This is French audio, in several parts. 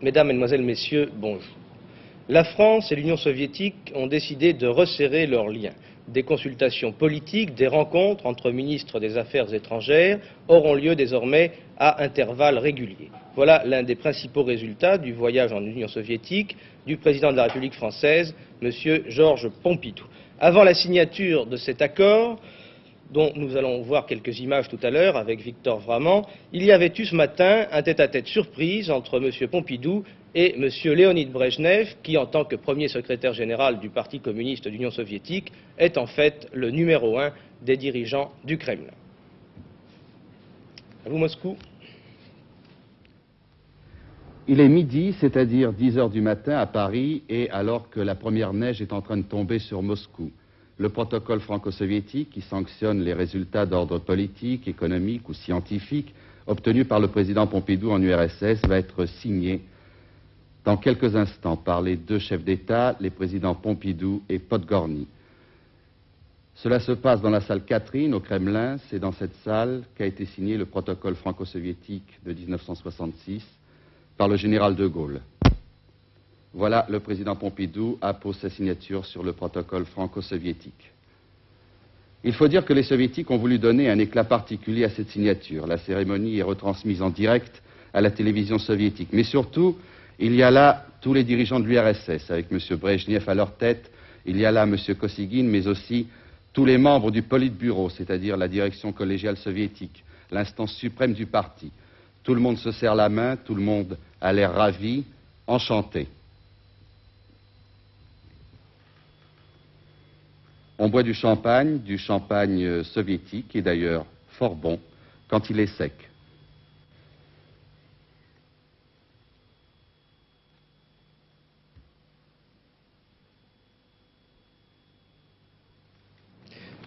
Mesdames, Mesdemoiselles, Messieurs, bonjour. La France et l'Union soviétique ont décidé de resserrer leurs liens. Des consultations politiques, des rencontres entre ministres des Affaires étrangères auront lieu désormais à intervalles réguliers. Voilà l'un des principaux résultats du voyage en Union soviétique du président de la République française, M. Georges Pompidou. Avant la signature de cet accord, dont nous allons voir quelques images tout à l'heure avec Victor Vraman, il y avait eu ce matin un tête-à-tête surprise entre M. Pompidou et M. Léonid Brejnev, qui, en tant que premier secrétaire général du Parti communiste d'Union soviétique, est en fait le numéro 1 des dirigeants du Kremlin. À vous, Moscou. Il est midi, c'est-à-dire 10 heures du matin à Paris, et alors que la première neige est en train de tomber sur Moscou. Le protocole franco-soviétique qui sanctionne les résultats d'ordre politique, économique ou scientifique obtenus par le président Pompidou en URSS va être signé dans quelques instants par les deux chefs d'État, les présidents Pompidou et Podgorny. Cela se passe dans la salle Catherine au Kremlin. C'est dans cette salle qu'a été signé le protocole franco-soviétique de 1966 par le général de Gaulle. Voilà, le président Pompidou appose sa signature sur le protocole franco-soviétique. Il faut dire que les soviétiques ont voulu donner un éclat particulier à cette signature. La cérémonie est retransmise en direct à la télévision soviétique. Mais surtout, il y a là tous les dirigeants de l'URSS, avec M. Brejnev à leur tête. Il y a là M. Kosygin, mais aussi tous les membres du Politburo, c'est-à-dire la direction collégiale soviétique, l'instance suprême du parti. Tout le monde se serre la main, tout le monde a l'air ravi, enchanté. On boit du champagne soviétique, qui est d'ailleurs fort bon quand il est sec.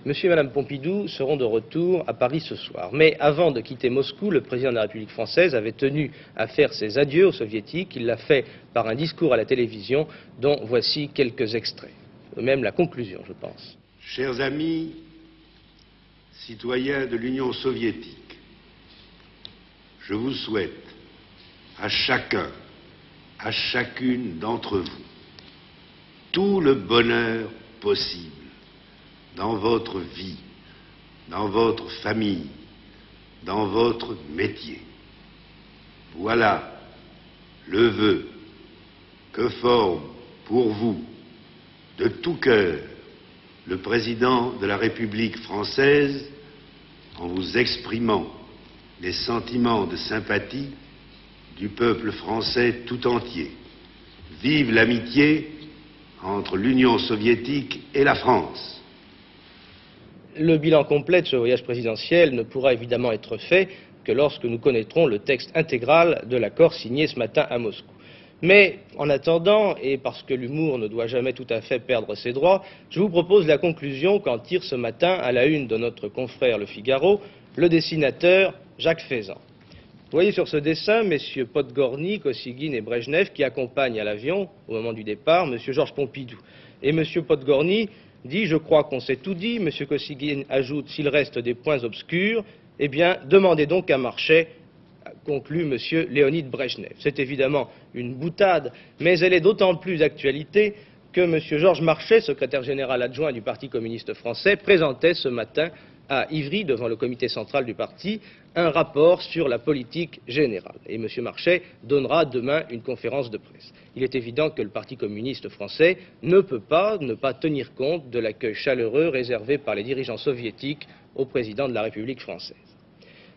Monsieur et Madame Pompidou seront de retour à Paris ce soir. Mais avant de quitter Moscou, le président de la République française avait tenu à faire ses adieux aux soviétiques. Il l'a fait par un discours à la télévision dont voici quelques extraits. Même la conclusion, je pense. Chers amis, citoyens de l'Union soviétique, je vous souhaite à chacun, à chacune d'entre vous, tout le bonheur possible dans votre vie, dans votre famille, dans votre métier. Voilà le vœu que forme pour vous de tout cœur le président de la République française en vous exprimant les sentiments de sympathie du peuple français tout entier. Vive l'amitié entre l'Union soviétique et la France. Le bilan complet de ce voyage présidentiel ne pourra évidemment être fait que lorsque nous connaîtrons le texte intégral de l'accord signé ce matin à Moscou. Mais en attendant, et parce que l'humour ne doit jamais tout à fait perdre ses droits, je vous propose la conclusion qu'en tire ce matin, à la une de notre confrère Le Figaro, le dessinateur Jacques Faisan. Vous voyez sur ce dessin messieurs Podgorny, Kosygin et Brejnev qui accompagnent à l'avion, au moment du départ, M. Georges Pompidou. Et M. Podgorny dit « Je crois qu'on s'est tout dit ». M. Kosygin ajoute « S'il reste des points obscurs, eh bien, demandez donc à Marchais », conclut M. Léonid Brejnev. C'est évidemment une boutade, mais elle est d'autant plus d'actualité que M. Georges Marchais, secrétaire général adjoint du Parti communiste français, présentait ce matin à Ivry, devant le comité central du parti, un rapport sur la politique générale. Et M. Marchais donnera demain une conférence de presse. Il est évident que le Parti communiste français ne peut pas ne pas tenir compte de l'accueil chaleureux réservé par les dirigeants soviétiques au président de la République française.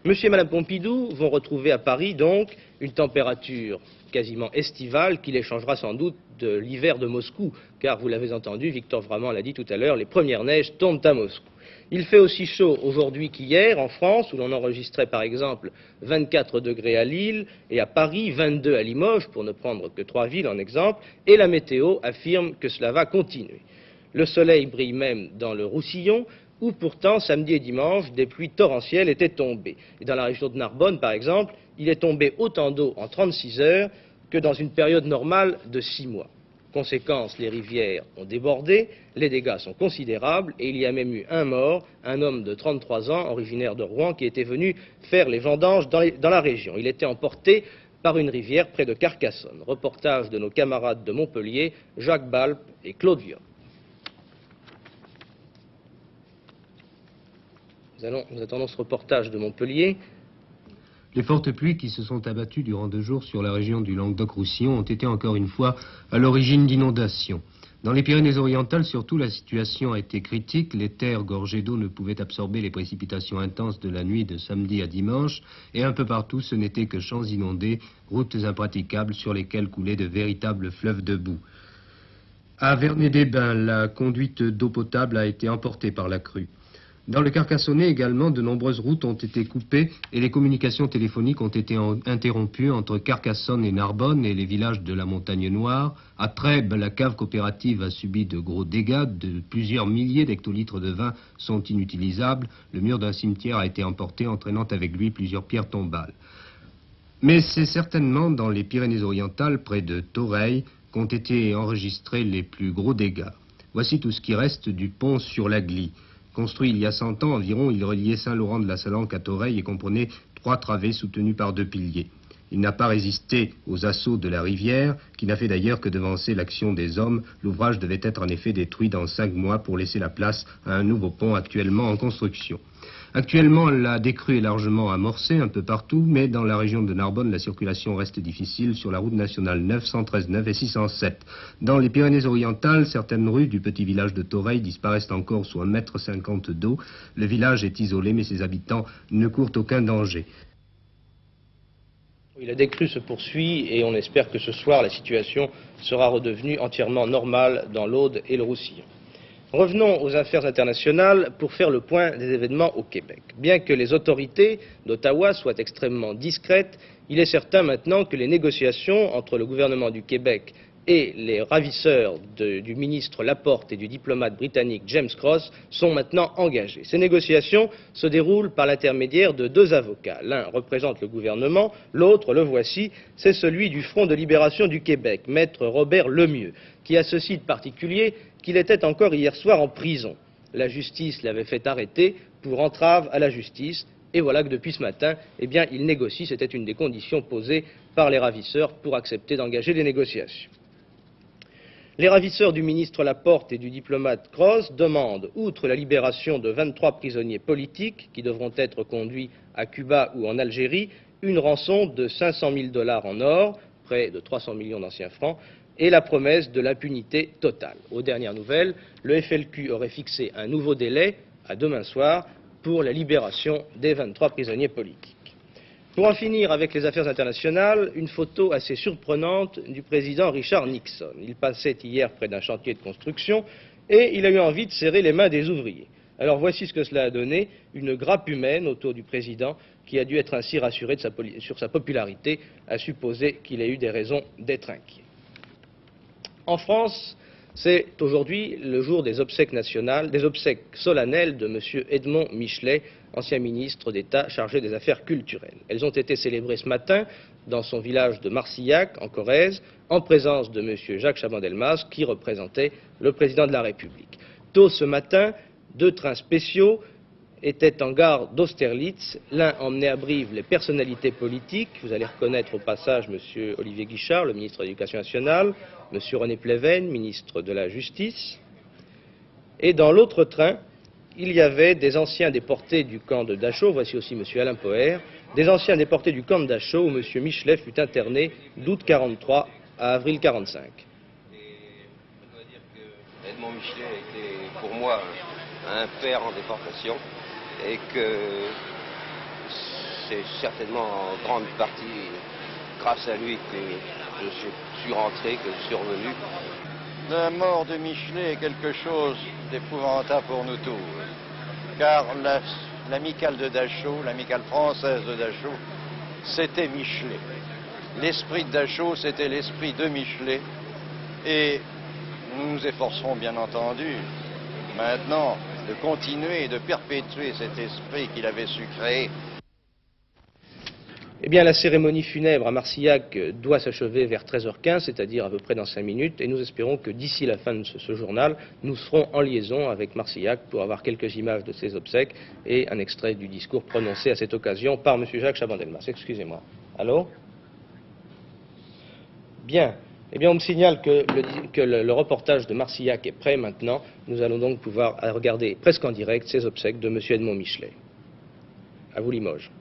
Monsieur et Madame Pompidou vont retrouver à Paris, donc, une température quasiment estivale qui les changera sans doute de l'hiver de Moscou, car vous l'avez entendu, Victor Vraman l'a dit tout à l'heure, les premières neiges tombent à Moscou. Il fait aussi chaud aujourd'hui qu'hier en France, où l'on enregistrait par exemple 24 degrés à Lille et à Paris 22 à Limoges, pour ne prendre que 3 villes en exemple, et la météo affirme que cela va continuer. Le soleil brille même dans le Roussillon, où pourtant, samedi et dimanche, des pluies torrentielles étaient tombées. Et dans la région de Narbonne, par exemple, il est tombé autant d'eau en 36 heures que dans une période normale de 6 mois. Conséquence, les rivières ont débordé, les dégâts sont considérables et il y a même eu un mort, un homme de 33 ans, originaire de Rouen, qui était venu faire les vendanges dans la région. Il était emporté par une rivière près de Carcassonne. Reportage de nos camarades de Montpellier, Jacques Balp et Claude Viol. Nous attendons ce reportage de Montpellier. Les fortes pluies qui se sont abattues durant 2 jours sur la région du Languedoc-Roussillon ont été encore une fois à l'origine d'inondations. Dans les Pyrénées-Orientales, surtout, la situation a été critique. Les terres gorgées d'eau ne pouvaient absorber les précipitations intenses de la nuit de samedi à dimanche. Et un peu partout, ce n'était que champs inondés, routes impraticables sur lesquelles coulaient de véritables fleuves de boue. À Vernet-des-Bains, la conduite d'eau potable a été emportée par la crue. Dans le Carcassonnais également, de nombreuses routes ont été coupées et les communications téléphoniques ont été interrompues entre Carcassonne et Narbonne et les villages de la Montagne Noire. À Trèbes, la cave coopérative a subi de gros dégâts. Plusieurs milliers d'hectolitres de vin sont inutilisables. Le mur d'un cimetière a été emporté, entraînant avec lui plusieurs pierres tombales. Mais c'est certainement dans les Pyrénées-Orientales, près de Thoreil, qu'ont été enregistrés les plus gros dégâts. Voici tout ce qui reste du pont sur la Glie. Construit il y a 100 ans environ, il reliait Saint-Laurent de la Salanque à Thoreil et comprenait 3 travées soutenues par 2 piliers. Il n'a pas résisté aux assauts de la rivière, qui n'a fait d'ailleurs que devancer l'action des hommes. L'ouvrage devait être en effet détruit dans 5 mois pour laisser la place à un nouveau pont actuellement en construction. Actuellement, la décrue est largement amorcée un peu partout, mais dans la région de Narbonne, la circulation reste difficile sur la route nationale 9, 113 9 et 607. Dans les Pyrénées-Orientales, certaines rues du petit village de Thoreil disparaissent encore sous 1,50 m d'eau. Le village est isolé, mais ses habitants ne courent aucun danger. Oui, la décrue se poursuit et on espère que ce soir, la situation sera redevenue entièrement normale dans l'Aude et le Roussillon. Revenons aux affaires internationales pour faire le point des événements au Québec. Bien que les autorités d'Ottawa soient extrêmement discrètes, il est certain maintenant que les négociations entre le gouvernement du Québec et les ravisseurs du ministre Laporte et du diplomate britannique James Cross sont maintenant engagées. Ces négociations se déroulent par l'intermédiaire de 2 avocats. L'un représente le gouvernement, l'autre, le voici, c'est celui du Front de libération du Québec, maître Robert Lemieux, qui a ceci de particulier qu'il était encore hier soir en prison. La justice l'avait fait arrêter pour entrave à la justice, et voilà que depuis ce matin, eh bien, il négocie. C'était une des conditions posées par les ravisseurs pour accepter d'engager des négociations. Les ravisseurs du ministre Laporte et du diplomate Cross demandent, outre la libération de 23 prisonniers politiques qui devront être conduits à Cuba ou en Algérie, une rançon de 500 000 $ en or, près de 300 millions d'anciens francs, et la promesse de l'impunité totale. Aux dernières nouvelles, le FLQ aurait fixé un nouveau délai, à demain soir, pour la libération des 23 prisonniers politiques. Pour en finir avec les affaires internationales, une photo assez surprenante du président Richard Nixon. Il passait hier près d'un chantier de construction et il a eu envie de serrer les mains des ouvriers. Alors voici ce que cela a donné, une grappe humaine autour du président qui a dû être ainsi rassuré sur sa popularité, à supposer qu'il ait eu des raisons d'être inquiet. En France, c'est aujourd'hui le jour des obsèques nationales, des obsèques solennelles de M. Edmond Michelet, ancien ministre d'État chargé des affaires culturelles. Elles ont été célébrées ce matin dans son village de Marcillac, en Corrèze, en présence de M. Jacques Chaban-Delmas, qui représentait le président de la République. Tôt ce matin, 2 trains spéciaux étaient en gare d'Austerlitz. L'un emmenait à Brive les personnalités politiques. Vous allez reconnaître au passage M. Olivier Guichard, le ministre de l'Éducation nationale, M. René Pleven, ministre de la Justice. Et dans l'autre train, il y avait des anciens déportés du camp de Dachau, voici aussi M. Alain Poher, des anciens déportés du camp de Dachau où M. Michelet fut interné d'août 1943 à avril 1945. Et je dois dire que Edmond Michelet a été pour moi un père en déportation et que c'est certainement en grande partie grâce à lui que je suis rentré, que je suis revenu. La mort de Michelet est quelque chose d'épouvantable pour nous tous, car l'amicale de Dachau, l'amicale française de Dachau, c'était Michelet. L'esprit de Dachau, c'était l'esprit de Michelet, et nous nous efforcerons bien entendu maintenant de continuer et de perpétuer cet esprit qu'il avait su créer. Eh bien, la cérémonie funèbre à Marcillac doit s'achever vers 13h15, c'est-à-dire à peu près dans 5 minutes, et nous espérons que d'ici la fin de ce journal, nous serons en liaison avec Marcillac pour avoir quelques images de ses obsèques et un extrait du discours prononcé à cette occasion par M. Jacques Chaban-Delmas. Excusez-moi. Allô ? Bien. Eh bien, on me signale que le reportage de Marcillac est prêt maintenant. Nous allons donc pouvoir regarder presque en direct ces obsèques de M. Edmond Michelet. À vous, Limoges.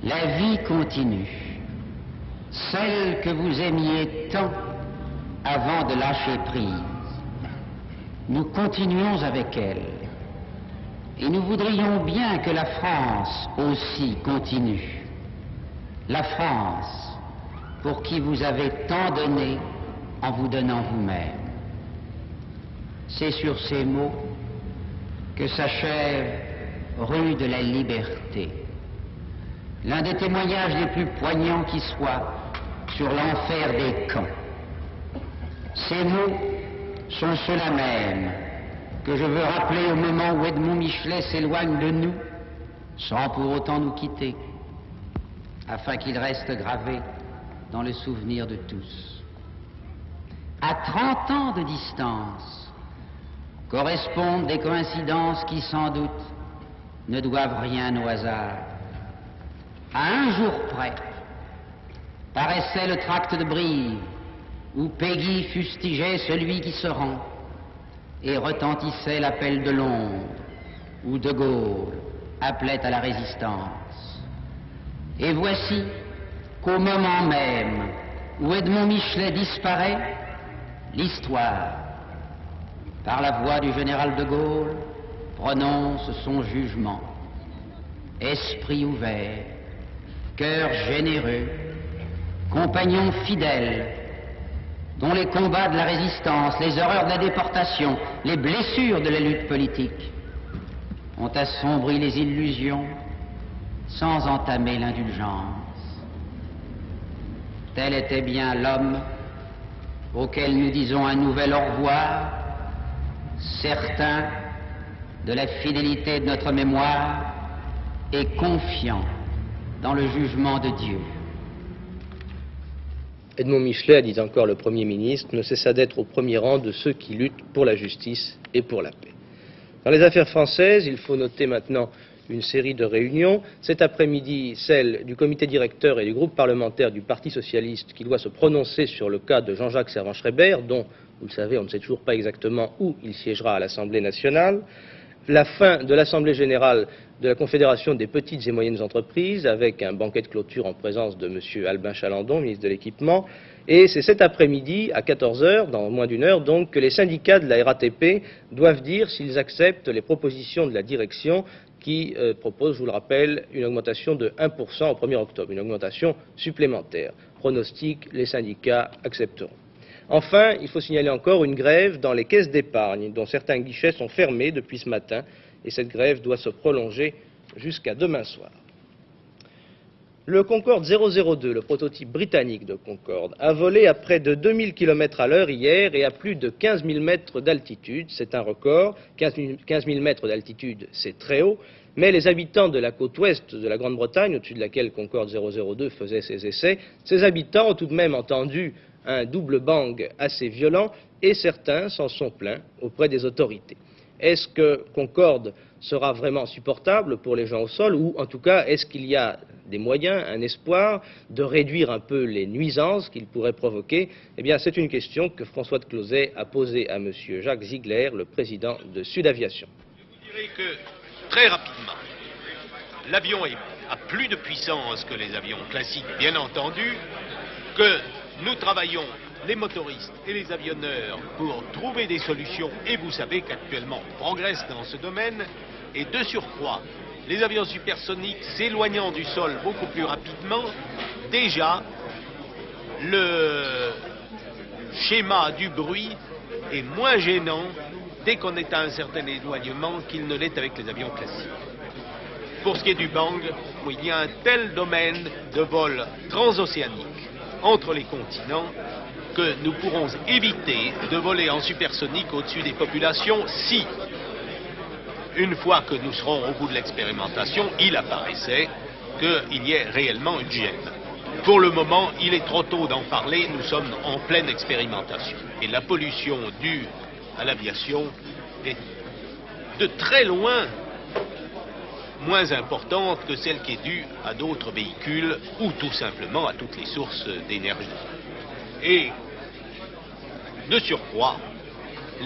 La vie continue, celle que vous aimiez tant avant de lâcher prise. Nous continuons avec elle. Et nous voudrions bien que la France aussi continue. La France, pour qui vous avez tant donné en vous donnant vous-même. C'est sur ces mots que s'achève Rue de la Liberté, l'un des témoignages les plus poignants qui soient sur l'enfer des camps. Ces mots sont ceux-là même que je veux rappeler au moment où Edmond Michelet s'éloigne de nous, sans pour autant nous quitter, afin qu'il reste gravé dans le souvenir de tous. À 30 ans de distance correspondent des coïncidences qui, sans doute, ne doivent rien au hasard. À un jour près, paraissait le tract de Brive, où Péguy fustigeait celui qui se rend, et retentissait l'appel de Londres, où De Gaulle appelait à la résistance. Et voici qu'au moment même où Edmond Michelet disparaît, l'histoire, par la voix du général De Gaulle, prononce son jugement. Esprit ouvert, cœur généreux, compagnons fidèles, dont les combats de la résistance, les horreurs de la déportation, les blessures de la lutte politique ont assombri les illusions sans entamer l'indulgence. Tel était bien l'homme auquel nous disons un nouvel au revoir, certain de la fidélité de notre mémoire et confiant dans le jugement de Dieu. Edmond Michelet, a dit encore le Premier ministre, ne cessa d'être au premier rang de ceux qui luttent pour la justice et pour la paix. Dans les affaires françaises, il faut noter maintenant une série de réunions. Cet après-midi, celle du comité directeur et du groupe parlementaire du Parti socialiste qui doit se prononcer sur le cas de Jean-Jacques Servan-Schreiber, dont, vous le savez, on ne sait toujours pas exactement où il siégera à l'Assemblée nationale. La fin de l'Assemblée générale de la Confédération des petites et moyennes entreprises, avec un banquet de clôture en présence de M. Albin Chalandon, ministre de l'Équipement. Et c'est cet après-midi, à 14 heures, dans moins d'une heure, donc, que les syndicats de la RATP doivent dire s'ils acceptent les propositions de la direction qui propose, je vous le rappelle, une augmentation de 1% au 1er octobre, une augmentation supplémentaire. Pronostic, les syndicats accepteront. Enfin, il faut signaler encore une grève dans les caisses d'épargne, dont certains guichets sont fermés depuis ce matin, et cette grève doit se prolonger jusqu'à demain soir. Le Concorde 002, le prototype britannique de Concorde, a volé à près de 2000 km à l'heure hier et à plus de 15 000 mètres d'altitude. C'est un record. 15 000 mètres d'altitude, c'est très haut. Mais les habitants de la côte ouest de la Grande-Bretagne, au-dessus de laquelle Concorde 002 faisait ses essais, ces habitants ont tout de même entendu un double bang assez violent et certains s'en sont plaints auprès des autorités. Est-ce que Concorde sera vraiment supportable pour les gens au sol ou en tout cas est-ce qu'il y a des moyens, un espoir de réduire un peu les nuisances qu'il pourrait provoquer? Eh bien c'est une question que François de Closet a posée à M. Jacques Ziegler, le président de Sud Aviation. Je vous dirais que très rapidement, l'avion a plus de puissance que les avions classiques, bien entendu, que nous travaillons, les motoristes et les avionneurs, pour trouver des solutions, et vous savez qu'actuellement on progresse dans ce domaine, et de surcroît, les avions supersoniques s'éloignant du sol beaucoup plus rapidement, déjà, le schéma du bruit est moins gênant dès qu'on est à un certain éloignement qu'il ne l'est avec les avions classiques. Pour ce qui est du bang, il y a un tel domaine de vol transocéanique entre les continents que nous pourrons éviter de voler en supersonique au-dessus des populations si, une fois que nous serons au bout de l'expérimentation, il apparaissait qu'il y ait réellement une gêne. Pour le moment, il est trop tôt d'en parler, nous sommes en pleine expérimentation. Et la pollution due à l'aviation est de très loin moins importante que celle qui est due à d'autres véhicules ou tout simplement à toutes les sources d'énergie. Et, de surcroît,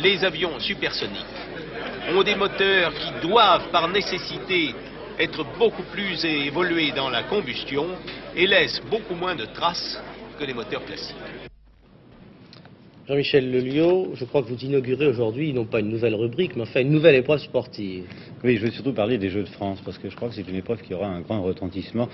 les avions supersoniques ont des moteurs qui doivent par nécessité être beaucoup plus évolués dans la combustion et laissent beaucoup moins de traces que les moteurs classiques. Jean-Michel Lelio, je crois que vous inaugurez aujourd'hui, non pas une nouvelle rubrique, mais enfin une nouvelle épreuve sportive. Oui, je veux surtout parler des Jeux de France, parce que je crois que c'est une épreuve qui aura un grand retentissement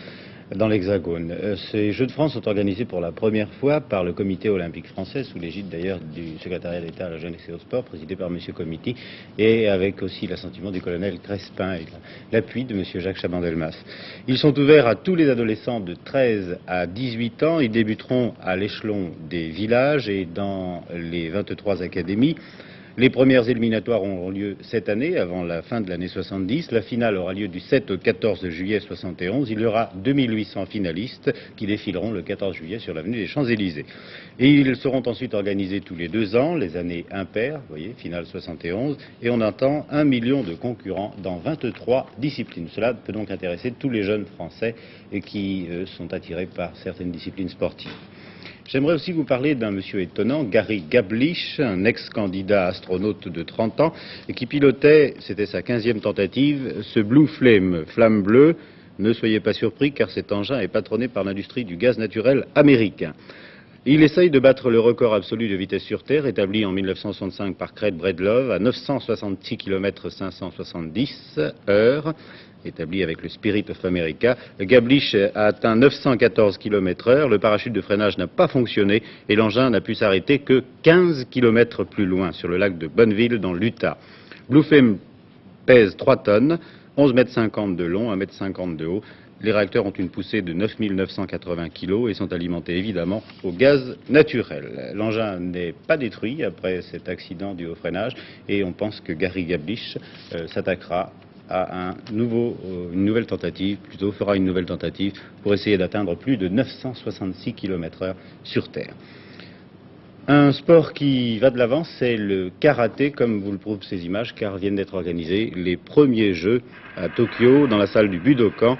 dans l'Hexagone. Ces Jeux de France sont organisés pour la première fois par le Comité olympique français, sous l'égide d'ailleurs du secrétariat d'État à la jeunesse et au sport, présidé par M. Comiti, et avec aussi l'assentiment du colonel Crespin et l'appui de M. Jacques Chaban-Delmas. Ils sont ouverts à tous les adolescents de 13 à 18 ans. Ils débuteront à l'échelon des villages et dans les 23 académies. Les premières éliminatoires auront lieu cette année, avant la fin de l'année 70. La finale aura lieu du 7 au 14 juillet 71. Il y aura 2800 finalistes qui défileront le 14 juillet sur l'avenue des Champs-Élysées. Et ils seront ensuite organisés tous les 2 ans, les années impaires, vous voyez, finale 71, et on attend 1 million de concurrents dans 23 disciplines. Cela peut donc intéresser tous les jeunes Français qui sont attirés par certaines disciplines sportives. J'aimerais aussi vous parler d'un monsieur étonnant, Gary Gablish, un ex-candidat astronaute de 30 ans, et qui pilotait, c'était sa 15e tentative, ce Blue Flame, flamme bleue. Ne soyez pas surpris car cet engin est patronné par l'industrie du gaz naturel américain. Il essaye de battre le record absolu de vitesse sur Terre, établi en 1965 par Craig Breedlove, à 966 km 570 heures, établi avec le Spirit of America. Gablish a atteint 914 km/h, le parachute de freinage n'a pas fonctionné et l'engin n'a pu s'arrêter que 15 km plus loin, sur le lac de Bonneville, dans l'Utah. Blue Flame pèse 3 tonnes, 11,50 m de long, 1,50 m de haut. Les réacteurs ont une poussée de 9980 kg et sont alimentés évidemment au gaz naturel. L'engin n'est pas détruit après cet accident dû au freinage et on pense que Gary Gablish s'attaquera à une nouvelle tentative, fera une nouvelle tentative pour essayer d'atteindre plus de 966 km/h sur Terre. Un sport qui va de l'avant, c'est le karaté, comme vous le prouvent ces images, car viennent d'être organisés les premiers Jeux à Tokyo, dans la salle du Budokan,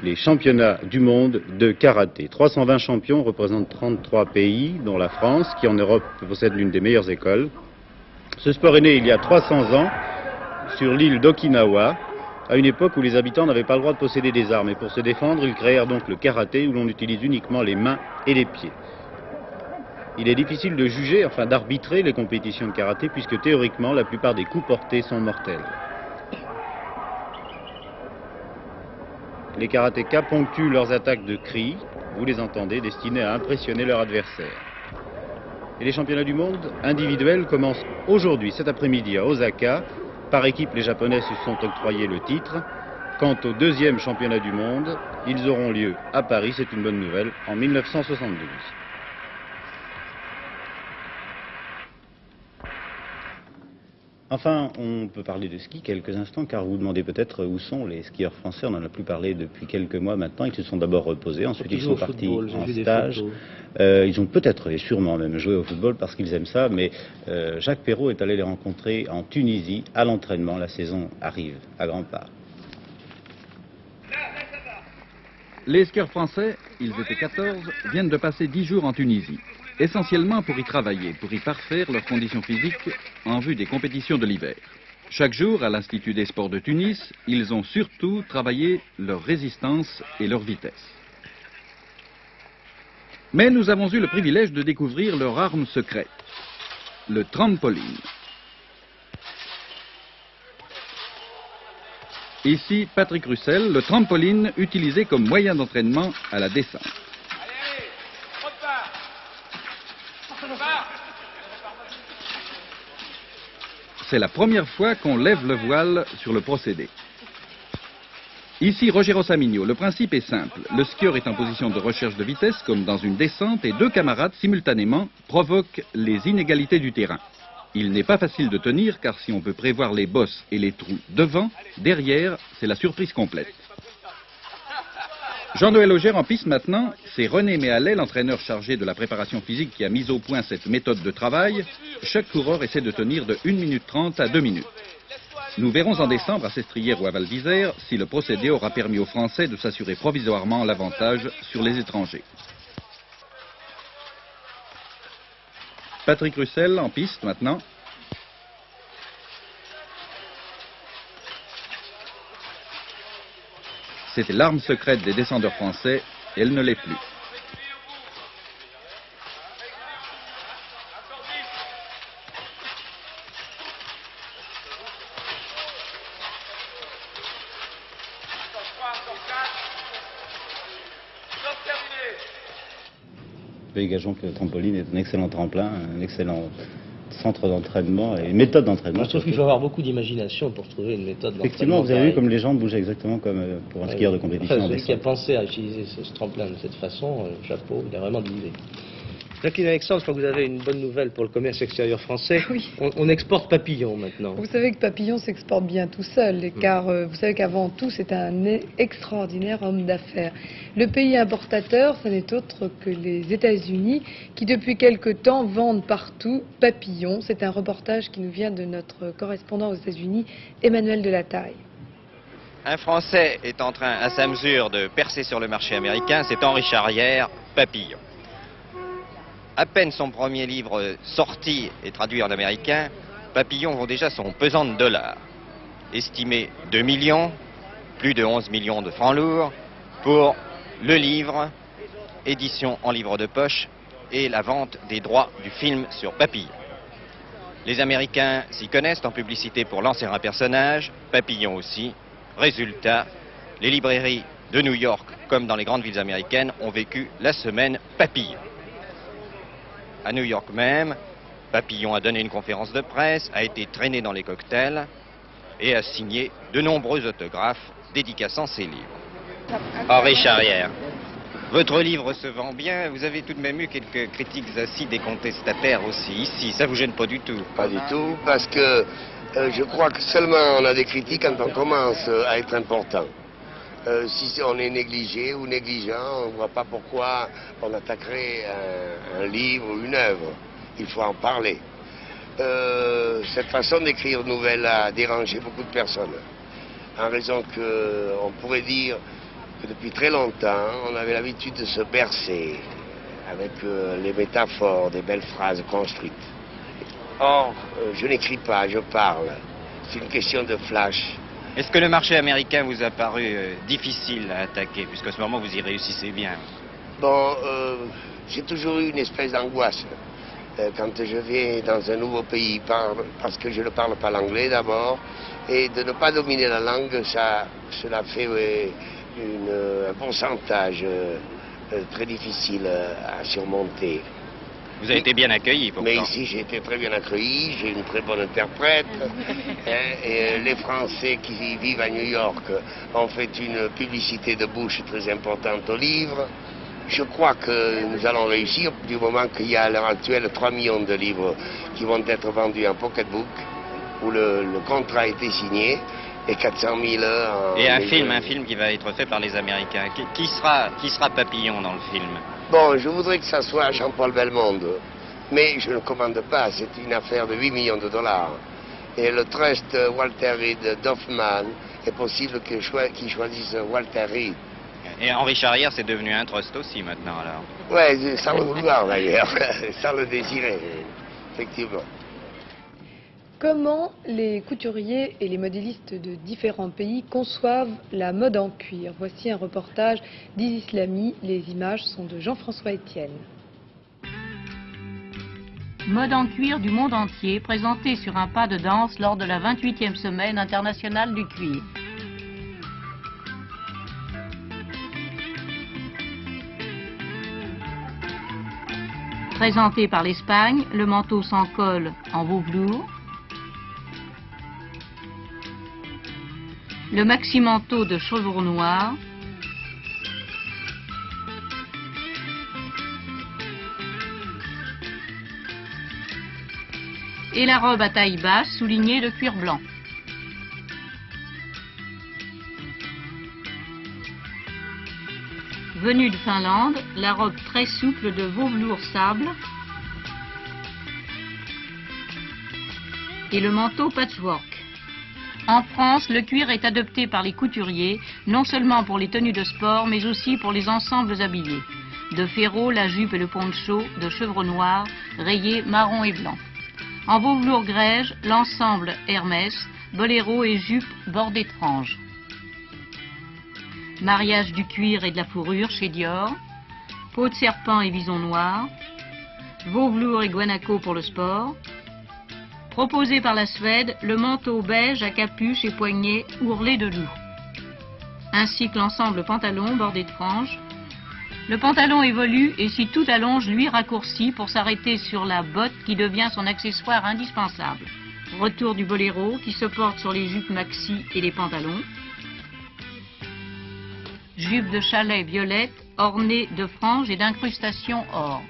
les championnats du monde de karaté. 320 champions représentent 33 pays, dont la France, qui en Europe possède l'une des meilleures écoles. Ce sport est né il y a 300 ans, sur l'île d'Okinawa, à une époque où les habitants n'avaient pas le droit de posséder des armes. Et pour se défendre, ils créèrent donc le karaté, où l'on utilise uniquement les mains et les pieds. Il est difficile de juger, enfin d'arbitrer les compétitions de karaté, puisque théoriquement, la plupart des coups portés sont mortels. Les karatékas ponctuent leurs attaques de cris, vous les entendez, destinés à impressionner leur adversaire. Et les championnats du monde individuels commencent aujourd'hui, cet après-midi à Osaka. Par équipe, les Japonais se sont octroyés le titre. Quant au deuxième championnat du monde, ils auront lieu à Paris, c'est une bonne nouvelle, en 1972. Enfin, on peut parler de ski quelques instants, car vous vous demandez peut-être où sont les skieurs français. On n'en a plus parlé depuis quelques mois maintenant. Ils se sont d'abord reposés, ensuite ils sont partis en stage. Ils ont peut-être et sûrement même joué au football parce qu'ils aiment ça, mais Jacques Perrault est allé les rencontrer en Tunisie à l'entraînement. La saison arrive à grands pas. Les skieurs français, ils étaient 14, viennent de passer 10 jours en Tunisie. Essentiellement pour y travailler, pour y parfaire leurs conditions physiques en vue des compétitions de l'hiver. Chaque jour, à l'Institut des sports de Tunis, ils ont surtout travaillé leur résistance et leur vitesse. Mais nous avons eu le privilège de découvrir leur arme secrète, le trampoline. Ici, Patrick Russell, le trampoline utilisé comme moyen d'entraînement à la descente. C'est la première fois qu'on lève le voile sur le procédé. Ici, Roger Rossamigno. Le principe est simple. Le skieur est en position de recherche de vitesse, comme dans une descente, et 2 camarades, simultanément, provoquent les inégalités du terrain. Il n'est pas facile de tenir, car si on peut prévoir les bosses et les trous devant, derrière, c'est la surprise complète. Jean-Noël Auger en piste maintenant, c'est René Méhalet, l'entraîneur chargé de la préparation physique qui a mis au point cette méthode de travail. Chaque coureur essaie de tenir de 1 minute 30 à 2 minutes. Nous verrons en décembre à Sestrières ou à Val d'Isère si le procédé aura permis aux Français de s'assurer provisoirement l'avantage sur les étrangers. Patrick Russell en piste maintenant. C'était l'arme secrète des descendeurs français, elle ne l'est plus. Gageons que le trampoline est un excellent tremplin, un excellent centre d'entraînement et une méthode d'entraînement. Je trouve qu'il faut avoir beaucoup d'imagination pour trouver une méthode d'entraînement. Effectivement, vous avez vu comme les jambes bougeaient exactement comme pour un skieur de compétition. Celui qui a pensé à utiliser ce tremplin de cette façon, chapeau, il a vraiment de l'idée. Jacqueline Alexandre, je crois que vous avez une bonne nouvelle pour le commerce extérieur français. Oui. On exporte Papillon maintenant. Vous savez que Papillon s'exporte bien tout seul, car vous savez qu'avant tout, c'est un extraordinaire homme d'affaires. Le pays importateur, ce n'est autre que les États-Unis, qui depuis quelque temps vendent partout Papillon. C'est un reportage qui nous vient de notre correspondant aux États-Unis, Emmanuel Delataille. Un Français est en train, à sa mesure, de percer sur le marché américain, c'est Henri Charrière, Papillon. À peine son premier livre sorti et traduit en américain, Papillon vaut déjà son pesant de dollars. Estimé 2 millions, plus de 11 millions de francs lourds, pour le livre, édition en livre de poche et la vente des droits du film sur Papillon. Les Américains s'y connaissent en publicité pour lancer un personnage, Papillon aussi. Résultat, les librairies de New York, comme dans les grandes villes américaines, ont vécu la semaine Papillon. À New York même, Papillon a donné une conférence de presse, a été traîné dans les cocktails et a signé de nombreux autographes dédicaçant ses livres. Henri Charrière, votre livre se vend bien, vous avez tout de même eu quelques critiques acides et contestataires aussi ici, ça vous gêne pas du tout? Pas du tout, parce que je crois que seulement on a des critiques quand on commence à être important. Si on est négligé ou négligent, on ne voit pas pourquoi on attaquerait un livre ou une œuvre. Il faut en parler. Cette façon d'écrire une nouvelle a dérangé beaucoup de personnes. En raison qu'on pourrait dire que depuis très longtemps, on avait l'habitude de se bercer avec les métaphores, des belles phrases construites. Or, je n'écris pas, je parle. C'est une question de flash. Est-ce que le marché américain vous a paru difficile à attaquer, puisqu'à ce moment vous y réussissez bien? Bon, j'ai toujours eu une espèce d'angoisse quand je vais dans un nouveau pays, parce que je ne parle pas l'anglais d'abord, et de ne pas dominer la langue, cela fait un pourcentage très difficile à surmonter. Vous avez été bien accueilli, pourtant. Mais ici, j'ai été très bien accueilli, j'ai une très bonne interprète. Et les Français qui vivent à New York ont fait une publicité de bouche très importante au livre. Je crois que nous allons réussir du moment qu'il y a à l'heure actuelle 3 millions de livres qui vont être vendus en pocketbook, où le contrat a été signé, et 400 000 en... Et un film qui va être fait par les Américains. Qui sera Papillon dans le film? Bon, je voudrais que ça soit Jean-Paul Belmondo, mais je ne commande pas, c'est une affaire de 8 millions de dollars. Et le trust Walter Reed d'Hoffman, est possible qu'il choisisse Walter Reed. Et Henri Charrière, c'est devenu un trust aussi maintenant, alors? Ouais, sans le vouloir d'ailleurs, sans le désirer, effectivement. Comment les couturiers et les modélistes de différents pays conçoivent la mode en cuir? Voici un reportage d'Isis Lamy. Les images sont de Jean-François Etienne. Mode en cuir du monde entier, présenté sur un pas de danse lors de la 28e semaine internationale du cuir. Présenté par l'Espagne, le manteau sans col en veau velours. Le maxi-manteau de chevron noir, et la robe à taille basse soulignée de cuir blanc. Venue de Finlande, la robe très souple de veau velours sable et le manteau patchwork. En France, le cuir est adopté par les couturiers, non seulement pour les tenues de sport, mais aussi pour les ensembles habillés. De ferro, la jupe et le poncho, de chevreau noir, rayé marron et blanc. En velours grège, l'ensemble Hermès, boléro et jupe bordée de franges. Mariage du cuir et de la fourrure chez Dior. Peau de serpent et vison noir. Veau velours et guanaco pour le sport. Proposé par la Suède, le manteau beige à capuche et poignets ourlé de loup. Ainsi que l'ensemble pantalon bordé de franges. Le pantalon évolue et si tout allonge, lui raccourcit pour s'arrêter sur la botte qui devient son accessoire indispensable. Retour du boléro qui se porte sur les jupes maxi et les pantalons. Jupe de chalet violette ornée de franges et d'incrustations or.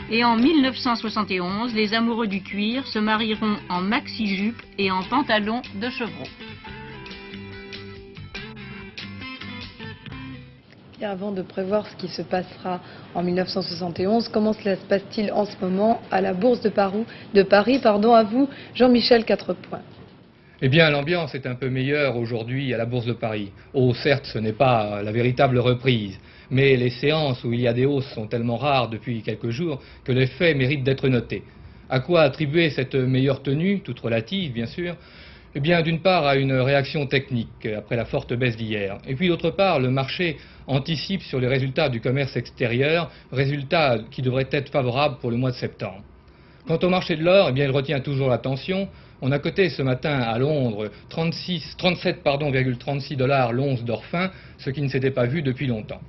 Et en 1971, les amoureux du cuir se marieront en maxi-jupe et en pantalon de chevreau. Et avant de prévoir ce qui se passera en 1971, comment cela se passe-t-il en ce moment à la Bourse de Paris, à vous, Jean-Michel Quatrepoint. Eh bien, l'ambiance est un peu meilleure aujourd'hui à la Bourse de Paris. Oh, certes, ce n'est pas la véritable reprise, mais les séances où il y a des hausses sont tellement rares depuis quelques jours que l'effet mérite d'être noté. À quoi attribuer cette meilleure tenue, toute relative bien sûr? Eh bien, d'une part, à une réaction technique après la forte baisse d'hier. Et puis, d'autre part, le marché anticipe sur les résultats du commerce extérieur, résultats qui devraient être favorables pour le mois de septembre. Quant au marché de l'or, eh bien, il retient toujours l'attention. On a coté ce matin à Londres 37,36 $ l'once d'or fin, ce qui ne s'était pas vu depuis longtemps.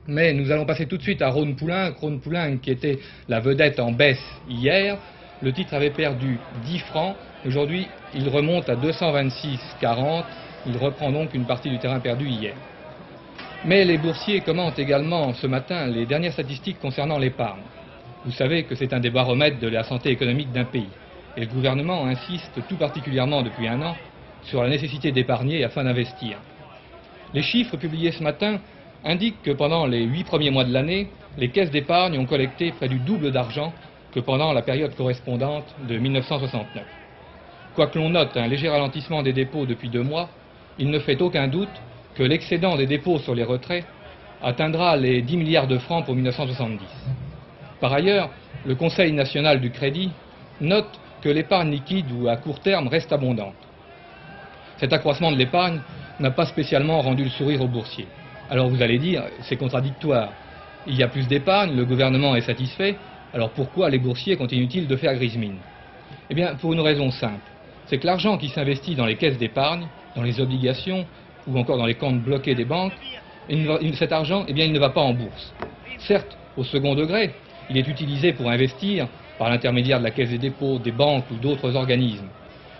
Mais nous allons passer tout de suite à Rhône-Poulenc qui était la vedette en baisse hier. Le titre avait perdu 10 francs. Aujourd'hui, il remonte à 226,40. Il reprend donc une partie du terrain perdu hier. Mais les boursiers commentent également ce matin les dernières statistiques concernant l'épargne. Vous savez que c'est un des baromètres de la santé économique d'un pays. Et le gouvernement insiste tout particulièrement depuis un an sur la nécessité d'épargner afin d'investir. Les chiffres publiés ce matin indiquent que pendant les 8 premiers mois de l'année, les caisses d'épargne ont collecté près du double d'argent que pendant la période correspondante de 1969. Quoique l'on note un léger ralentissement des dépôts depuis 2 mois, il ne fait aucun doute que l'excédent des dépôts sur les retraits atteindra les 10 milliards de francs pour 1970. Par ailleurs, le Conseil national du crédit note que l'épargne liquide ou à court terme reste abondante. Cet accroissement de l'épargne n'a pas spécialement rendu le sourire aux boursiers. Alors vous allez dire, c'est contradictoire. Il y a plus d'épargne, le gouvernement est satisfait, alors pourquoi les boursiers continuent-ils de faire grise mine? Eh bien, pour une raison simple. C'est que l'argent qui s'investit dans les caisses d'épargne, dans les obligations ou encore dans les comptes bloqués des banques, cet argent, eh bien, il ne va pas en bourse. Certes, au second degré, il est utilisé pour investir par l'intermédiaire de la Caisse des dépôts, des banques ou d'autres organismes.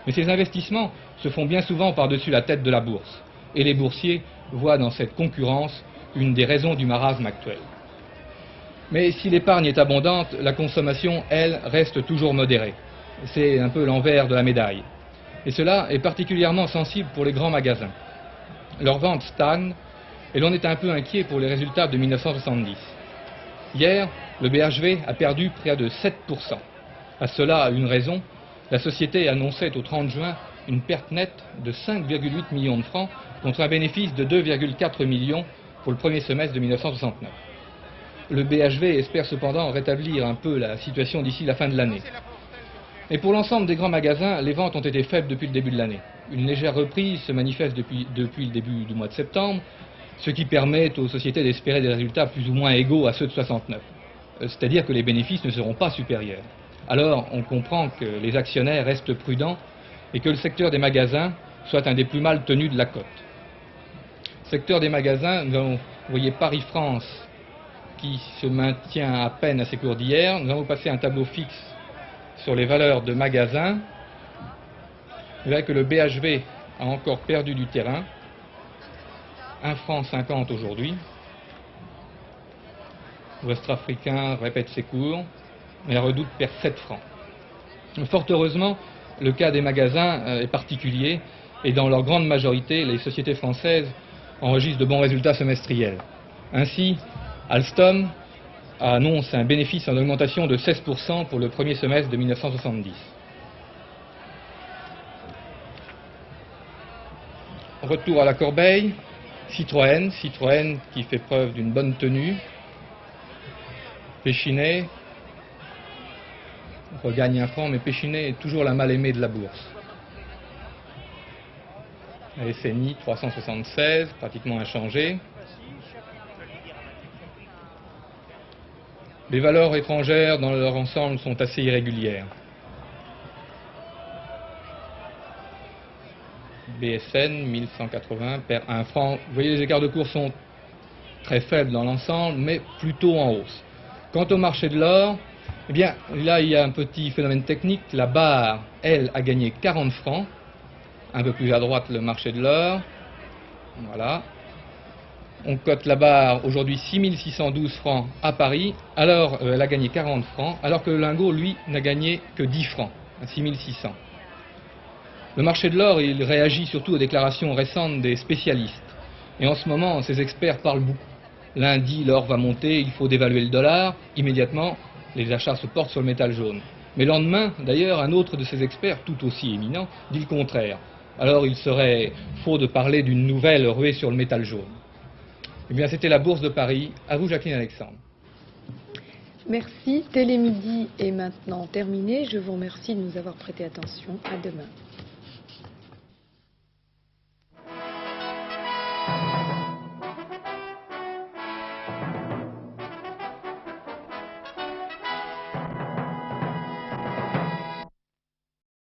Mais ces investissements se font bien souvent par-dessus la tête de la bourse. Et les boursiers voient dans cette concurrence une des raisons du marasme actuel. Mais si l'épargne est abondante, la consommation, elle, reste toujours modérée. C'est un peu l'envers de la médaille. Et cela est particulièrement sensible pour les grands magasins. Leurs ventes stagnent et l'on est un peu inquiet pour les résultats de 1970. Hier, le BHV a perdu près de 7%. À cela, une raison, la société annonçait au 30 juin une perte nette de 5,8 millions de francs contre un bénéfice de 2,4 millions pour le premier semestre de 1969. Le BHV espère cependant rétablir un peu la situation d'ici la fin de l'année. Et pour l'ensemble des grands magasins, les ventes ont été faibles depuis le début de l'année. Une légère reprise se manifeste depuis le début du mois de septembre, ce qui permet aux sociétés d'espérer des résultats plus ou moins égaux à ceux de 69. C'est-à-dire que les bénéfices ne seront pas supérieurs. Alors, on comprend que les actionnaires restent prudents et que le secteur des magasins soit un des plus mal tenus de la cote. Secteur des magasins, vous voyez Paris-France qui se maintient à peine à ses cours d'hier. Nous allons passer un tableau fixe sur les valeurs de magasins. Vous verrez que le BHV a encore perdu du terrain. 1,50 franc aujourd'hui. L'Ouest africain répète ses cours, mais la Redoute perd 7 francs. Fort heureusement, le cas des magasins est particulier, et dans leur grande majorité, les sociétés françaises enregistre de bons résultats semestriels. Ainsi, Alstom annonce un bénéfice en augmentation de 16% pour le premier semestre de 1970. Retour à la corbeille, Citroën qui fait preuve d'une bonne tenue. Péchinet regagne 1 franc, mais Péchinet est toujours la mal-aimée de la bourse. La SNI 376, pratiquement inchangée. Les valeurs étrangères dans leur ensemble sont assez irrégulières. BSN 1180 perd 1 franc. Vous voyez, les écarts de cours sont très faibles dans l'ensemble, mais plutôt en hausse. Quant au marché de l'or, eh bien, là, il y a un petit phénomène technique. La barre, elle, a gagné 40 francs. Un peu plus à droite, le marché de l'or. Voilà. On cote la barre aujourd'hui 6612 francs à Paris. Alors, elle a gagné 40 francs, alors que le lingot, lui, n'a gagné que 10 francs, à 6600. Le marché de l'or, il réagit surtout aux déclarations récentes des spécialistes. Et en ce moment, ces experts parlent beaucoup. Lundi, l'or va monter, il faut dévaluer le dollar. Immédiatement, les achats se portent sur le métal jaune. Mais le lendemain, d'ailleurs, un autre de ces experts, tout aussi éminent, dit le contraire. Alors, il serait faux de parler d'une nouvelle ruée sur le métal jaune. Eh bien, c'était la Bourse de Paris. À vous, Jacqueline Alexandre. Merci. Télémidi est maintenant terminé. Je vous remercie de nous avoir prêté attention. À demain.